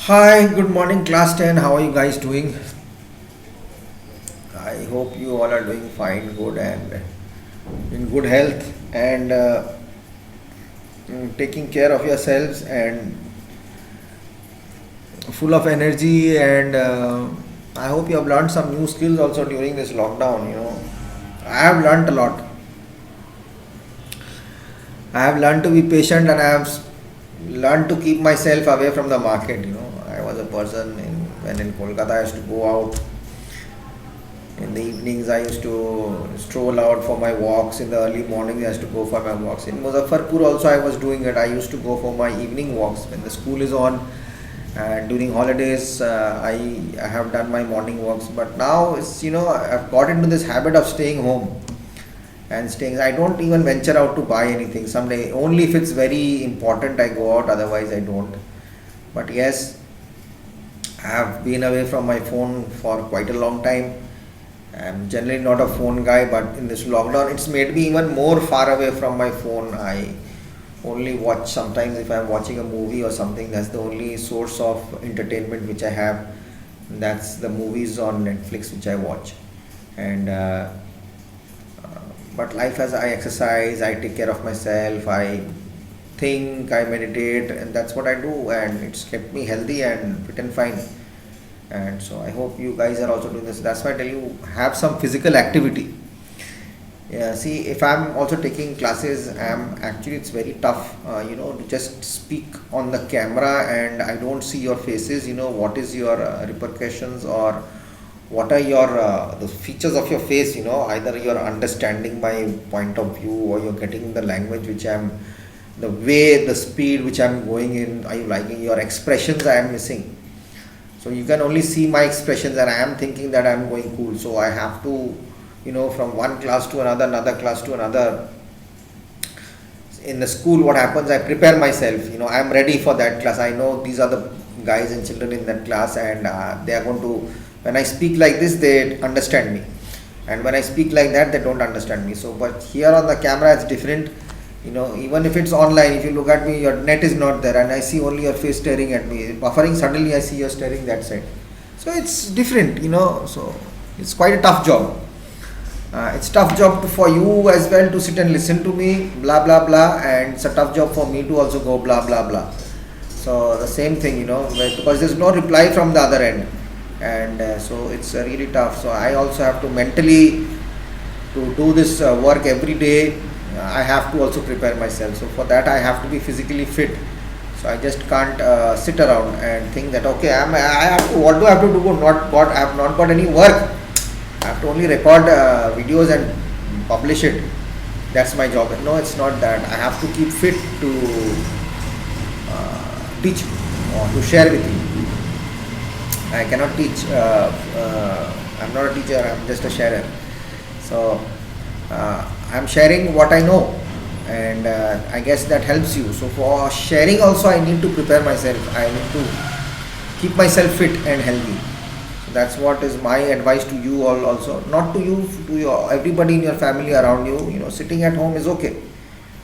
Hi, good morning, class 10. How are you guys doing? I hope you all are doing fine, good, and in good health and taking care of yourselves and full of energy. And I hope you have learned some new skills also during this lockdown. I have learned a lot. I have learned to be patient and I have learned to keep myself away from the market. I was a person when in Kolkata I used to go out. In the evenings, I used to stroll out for my walks. In the early morning, I used to go for my walks. In Muzaffarpur, also, I was doing it. I used to go for my evening walks when the school is on. And during holidays, I have done my morning walks. But now, I've got into this habit of staying home and staying. I don't even venture out to buy anything. Someday, only if it's very important, I go out. Otherwise, I don't. But yes, I have been away from my phone for quite a long time. I'm generally not a phone guy, but in this lockdown, it's made me even more far away from my phone. I only watch sometimes if I'm watching a movie or something. That's the only source of entertainment which I have. That's the movies on Netflix which I watch. And but life as I exercise, I take care of myself, I think, I meditate, and that's what I do. And it's kept me healthy and fit and fine. And so I hope you guys are also doing this. That's why I tell you, have some physical activity. Yeah, see, if I'm also taking classes, it's very tough, to just speak on the camera and I don't see your faces. What is your repercussions, or what are your the features of your face. Either you're understanding my point of view, or you're getting the language which I'm, the way, the speed which I'm going in. Are you liking your expressions? I am missing. So you can only see my expressions, and I am thinking that I am going cool. So I have to, from one class to another class to another. In the school, what happens? I prepare myself. I am ready for that class. I know these are the guys and children in that class, and they are going to. When I speak like this, they understand me, and when I speak like that, they don't understand me. So, but here on the camera, it's different. Even if it's online, if you look at me, your net is not there, and I see only your face staring at me. Buffering, suddenly I see you're staring that side. So it's different. So it's quite a tough job. It's tough job for you as well to sit and listen to me, blah blah blah, and it's a tough job for me to also go blah blah blah. So the same thing, because there's no reply from the other end, and so it's really tough. So I also have to mentally to do this work every day. I have to also prepare myself. So for that, I have to be physically fit. So I just can't sit around and think that okay, I have to. What do I have to do? Not got. I have not got any work. I have to only record videos and publish it. That's my job. No, it's not that. I have to keep fit to teach or to share with you. I cannot teach. I'm not a teacher. I'm just a sharer. So I'm sharing what I know, and I guess that helps you. So for sharing also, I need to prepare myself. I need to keep myself fit and healthy. So that's what is my advice to you all also. Not to you, to your everybody in your family around you. Sitting at home is okay.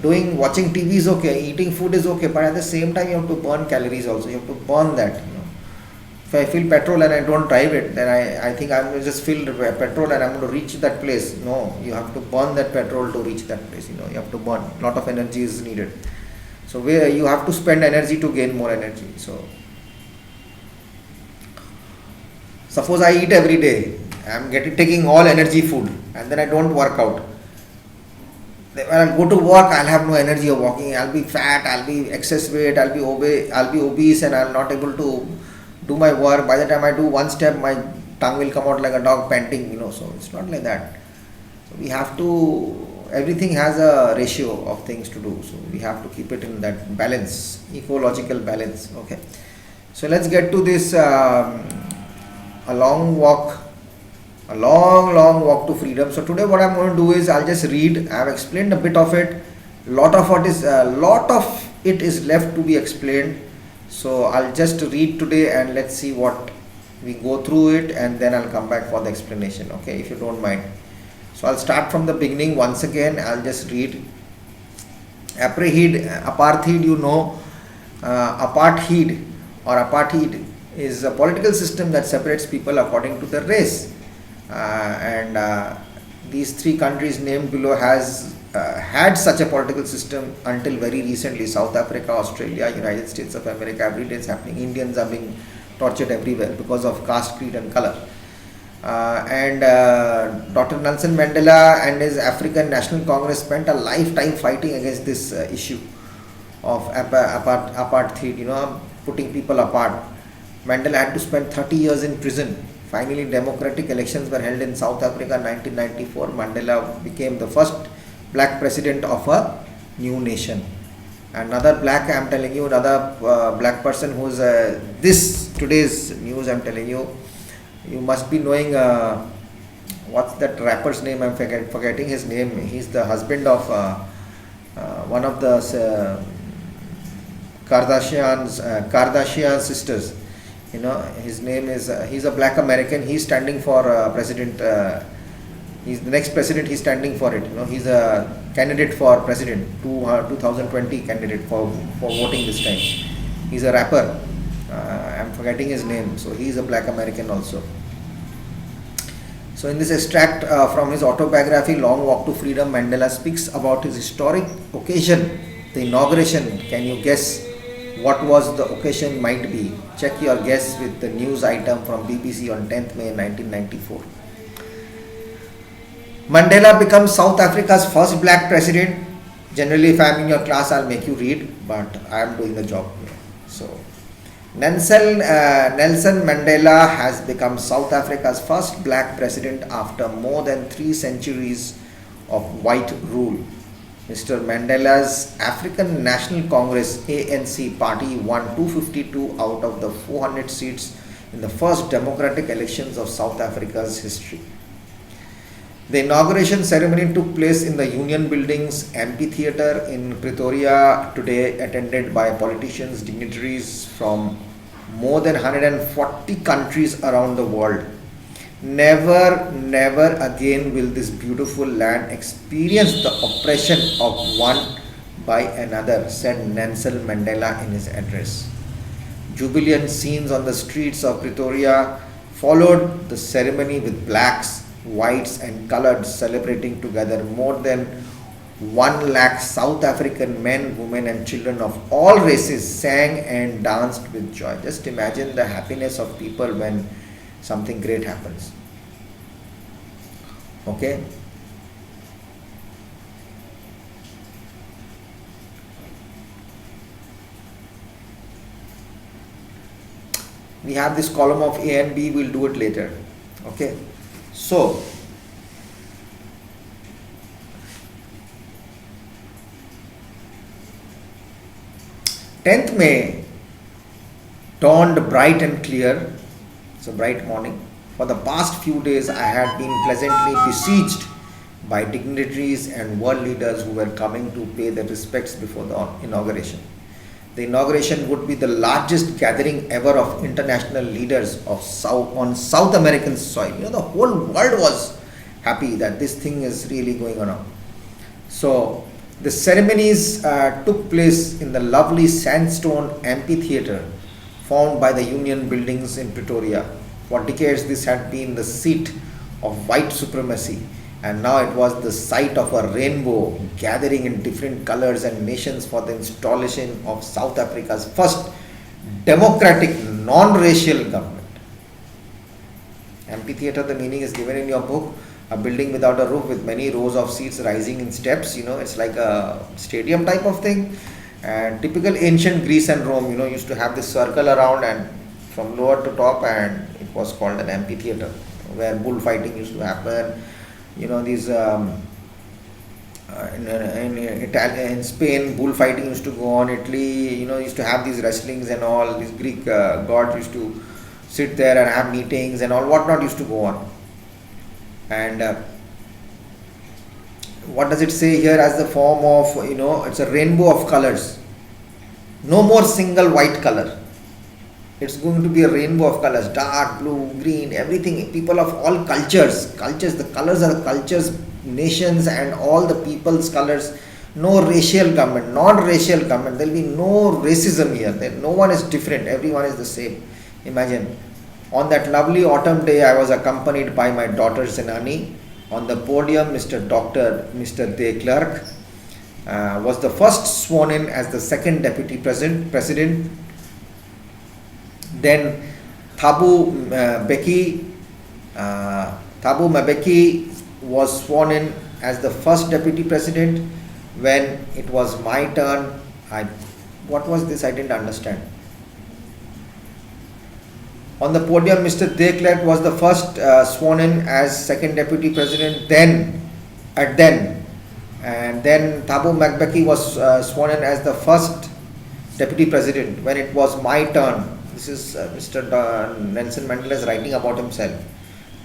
Watching TV is okay. Eating food is okay. But at the same time, you have to burn calories also. You have to burn that. If I fill petrol and I don't drive it, then I think I'm going to just fill petrol and I'm going to reach that place. No, you have to burn that petrol to reach that place. You have to burn. A lot of energy is needed. So where you have to spend energy to gain more energy. So suppose I eat every day, I'm taking all energy food, and then I don't work out. When I go to work, I'll have no energy of walking. I'll be fat. I'll be excess weight. I'll be obese, and I'll not able to do my work. By the time I do one step, my tongue will come out like a dog panting. So it's not like that. So we have to. Everything has a ratio of things to do. So we have to keep it in that balance, ecological balance. Okay. So let's get to this. A long walk, a long walk to freedom. So today what I'm going to do is I'll just read. I've explained a bit of it. Lot of it is left to be explained. So I'll just read today and let's see what we go through it, and then I'll come back for the explanation. Okay, if you don't mind. So I'll start from the beginning once again. I'll just read. Apartheid, apartheid, apartheid or apartheid is a political system that separates people according to their race. And these three countries named below has had such a political system until very recently. South Africa, Australia, United States of America, every day it's happening. Indians are being tortured everywhere because of caste, creed and color. And Dr. Nelson Mandela and his African National Congress spent a lifetime fighting against this issue of apartheid, putting people apart. Mandela had to spend 30 years in prison. Finally, democratic elections were held in South Africa in 1994. Mandela became the first black president of a new nation. Another black, I'm telling you, another black person who's this today's news, I'm telling you, you must be knowing what's that rapper's name? I'm forgetting his name. He's the husband of one of the Kardashian sisters. His name is, he's a black American. He's standing for president. He's the next president. He's standing for it. He's a candidate for president, 2020 candidate for voting this time. He's a rapper. I'm forgetting his name. So he's a black American also. So in this extract from his autobiography, Long Walk to Freedom, Mandela speaks about his historic occasion, the inauguration. Can you guess what was the occasion might be? Check your guess with the news item from BBC on 10th May 1994. Mandela becomes South Africa's first black president. Generally, if I'm in your class, I'll make you read, but I am doing the job here. So, Nelson Mandela has become South Africa's first black president after more than 3 centuries of white rule. Mr. Mandela's African National Congress ANC party won 252 out of the 400 seats in the first democratic elections of South Africa's history. The inauguration ceremony took place in the Union Buildings Amphitheatre in Pretoria today, attended by politicians, dignitaries from more than 140 countries around the world. Never again will this beautiful land experience the oppression of one by another, said Nelson Mandela in his address. Jubilant scenes on the streets of Pretoria followed the ceremony with blacks, whites and coloreds celebrating together. More than 1 lakh South African men, women and children of all races sang and danced with joy. Just imagine the happiness of people when something great happens. Okay. We have this column of A and B, we'll do it later. Okay. So, May dawned bright and clear. It's a bright morning. For the past few days, I had been pleasantly besieged by dignitaries and world leaders who were coming to pay their respects before the inauguration. The inauguration would be the largest gathering ever of international leaders on South American soil. The whole world was happy that this thing is really going on. So, the ceremonies took place in the lovely sandstone amphitheatre formed by the Union Buildings in Pretoria. For decades, this had been the seat of white supremacy, and now it was the site of a rainbow gathering in different colors and nations for the installation of South Africa's first democratic, non-racial government. Amphitheatre, the meaning is given in your book. A building without a roof with many rows of seats rising in steps. It's like a stadium type of thing. And typical ancient Greece and Rome, used to have this circle around and from lower to top, and it was called an amphitheater where bullfighting used to happen. These in Spain, bullfighting used to go on. Italy, used to have these wrestlings and all. These Greek gods used to sit there and have meetings and all whatnot used to go on. And what does it say here as the form of, it's a rainbow of colors. No more single white color. It's going to be a rainbow of colors, dark, blue, green, everything. People of all cultures, the colors are the cultures, nations and all the people's colors No racial comment, non-racial comment. There will be no racism here. No one is different. Everyone is the same. Imagine. On that lovely autumn day, I was accompanied by my daughter Zenani. On the podium, Mr. De Klerk was the first sworn in as the second deputy president. Then Thabo Mbeki was sworn in as the first deputy president. When it was my turn, what was this? I didn't understand. On the podium, Mr. De Klerk was the first sworn in as second deputy president. Then Thabo Mbeki was sworn in as the first deputy president. When it was my turn, this is Mr. Nelson Mandela is writing about himself.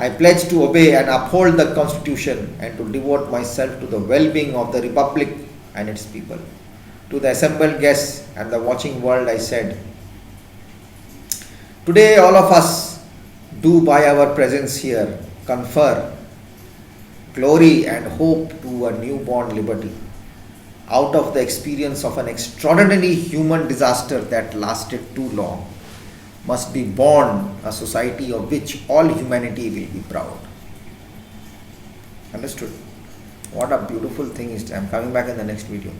I pledge to obey and uphold the Constitution and to devote myself to the well-being of the Republic and its people. To the assembled guests and the watching world, I said, today all of us do by our presence here confer glory and hope to a newborn liberty. Out of the experience of an extraordinary human disaster that lasted too long, must be born a society of which all humanity will be proud. Understood? What a beautiful thing is. I'm coming back in the next video.